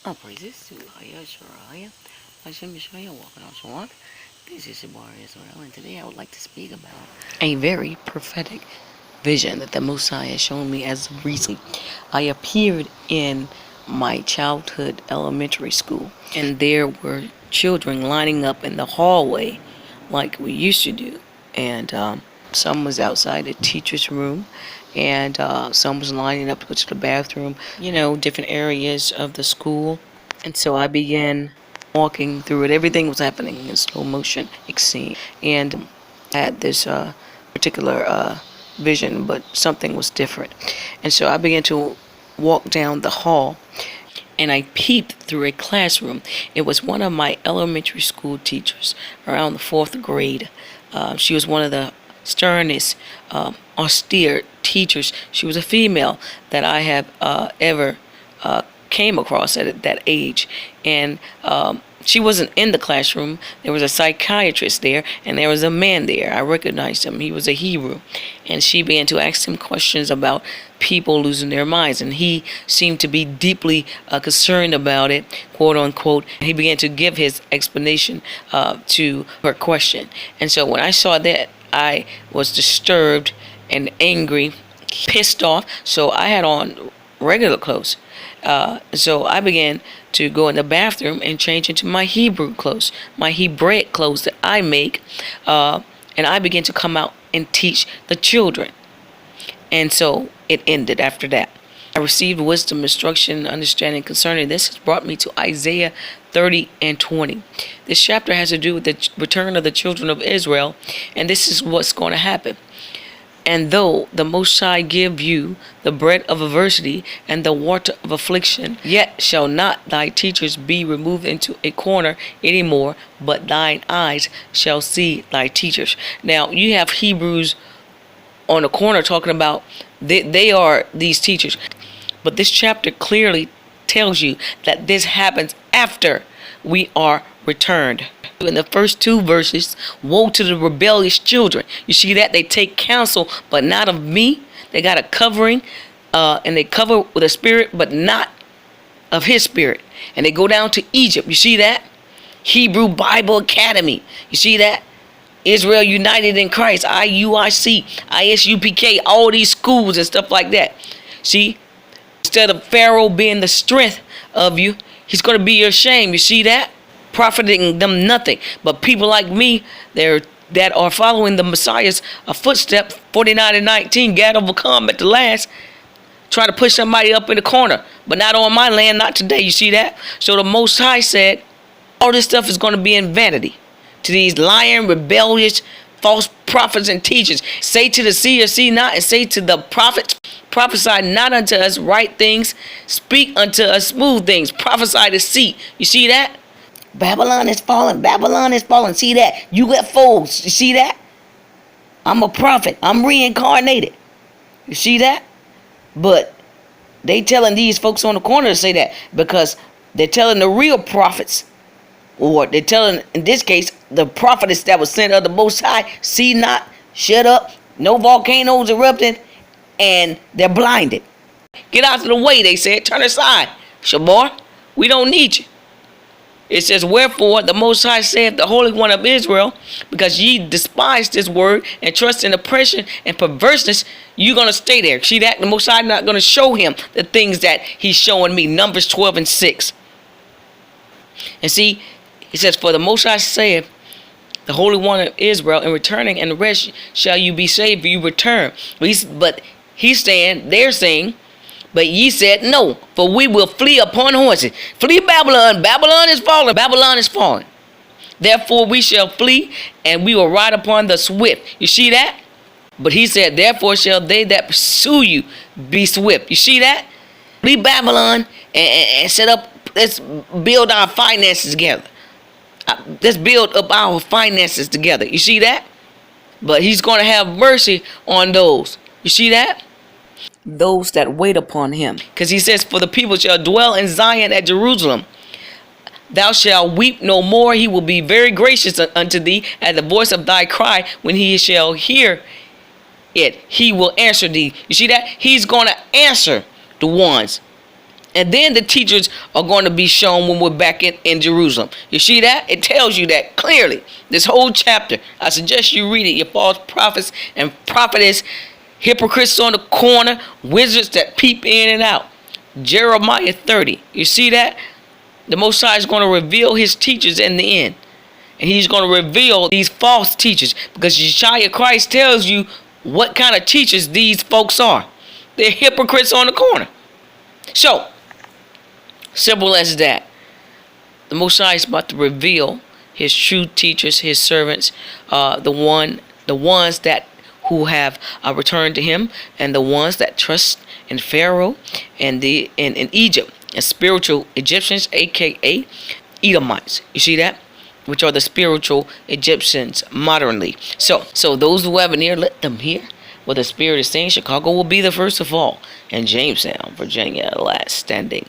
Oh, praises to Shariah. Hashem Yeshaya, walking on Shalom. This is Shabar Israel, and today I would like to speak about a very prophetic vision that the Most High has shown me as of recent. I appeared in my childhood elementary school, and there were children lining up in the hallway like we used to do, and some was outside the teacher's room, and some was lining up to go to the bathroom, different areas of the school. And so I began walking through it. Everything was happening in slow motion, it seemed. And I had this particular vision, but something was different. And so I began to walk down the hall, and I peeped through a classroom. It was one of my elementary school teachers around the 4th grade. She was one of the sternest, austere teachers. She was a female that I have ever came across at that age. And she wasn't in the classroom. There was a psychiatrist there, and there was a man there. I recognized him. He was a Hebrew. And she began to ask him questions about people losing their minds. And he seemed to be deeply concerned about it, quote unquote. He began to give his explanation to her question. And so when I saw that, I was disturbed and angry, pissed off. So I had on regular clothes. So I began to go in the bathroom and change into my Hebrew clothes, my Hebraic clothes that I make. And I began to come out and teach the children. And so it ended after that. I received wisdom, instruction, and understanding concerning this. Has brought me to Isaiah 30 and 20. This chapter has to do with the return of the children of Israel, and this is what's going to happen. And though the Most High give you the bread of adversity and the water of affliction, yet shall not thy teachers be removed into a corner anymore, but thine eyes shall see thy teachers. Now, you have Hebrews on the corner talking about they are these teachers. But this chapter clearly tells you that this happens after we are returned. In the first 2 verses, woe to the rebellious children. You see that? They take counsel, but not of me. They got a covering, and they cover with a spirit, but not of his spirit. And they go down to Egypt. You see that? Hebrew Bible Academy. You see that? Israel United in Christ, iuic, isupk, all these schools and stuff like that. See? Instead of Pharaoh being the strength of you, he's going to be your shame. You see that? Profiting them nothing. But people like me, that are following the Messiah's footstep, 49 and 19, God overcome at the last, try to push somebody up in the corner. But not on my land, not today. You see that? So the Most High said, all this stuff is going to be in vanity to these lying, rebellious, false prophets and teachers. Say to the seer, see not, and say to the prophets, prophesy not unto us right things, speak unto us smooth things, prophesy to see. You see that? Babylon is falling, Babylon is falling. See that? UFOs, you see that? I'm a prophet, I'm reincarnated. You see that? But they telling these folks on the corner to say that because they're telling the real prophets, or they're telling, in this case, the prophetess that was sent of the Most High, see not, shut up, no volcanoes erupting, and they're blinded. Get out of the way, they said. Turn aside. Shabar, we don't need you. It says, wherefore the Most High saith, the Holy One of Israel, because ye despise this word and trust in oppression and perverseness, you're going to stay there. See that? The Most High not going to show him the things that he's showing me. Numbers 12 and 6. And see, he says, for the Most High saith, the Holy One of Israel, in returning and the rest shall you be saved, you return. But he's saying, they're saying, but ye said no, for we will flee upon horses. Flee Babylon. Babylon is falling. Babylon is falling. Therefore we shall flee, and we will ride upon the swift. You see that? But he said, therefore shall they that pursue you be swift. You see that? Flee Babylon and set up, let's build our finances together. Let's build up our finances together. You see that? But he's going to have mercy on those. You see that? Those that wait upon him. Because he says, for the people shall dwell in Zion at Jerusalem. Thou shalt weep no more. He will be very gracious unto thee at the voice of thy cry. When he shall hear it, he will answer thee. You see that? He's going to answer the ones And then the teachers are going to be shown when we're back in Jerusalem. You see that? It tells you that clearly. This whole chapter. I suggest you read it. Your false prophets and prophetess, hypocrites on the corner, wizards that peep in and out. Jeremiah 30. You see that? The Most High is going to reveal his teachers in the end. And he's going to reveal these false teachers. Because Yeshua Christ tells you what kind of teachers these folks are. They're hypocrites on the corner. So, simple as that. The Most High is about to reveal his true teachers, his servants, the ones that who have returned to him, and the ones that trust in Pharaoh and in Egypt, and spiritual Egyptians, aka Edomites. You see that? Which are the spiritual Egyptians modernly. So those who have an ear, let them hear what the Spirit is saying. Chicago will be the first to fall, and Jamestown, Virginia, last standing.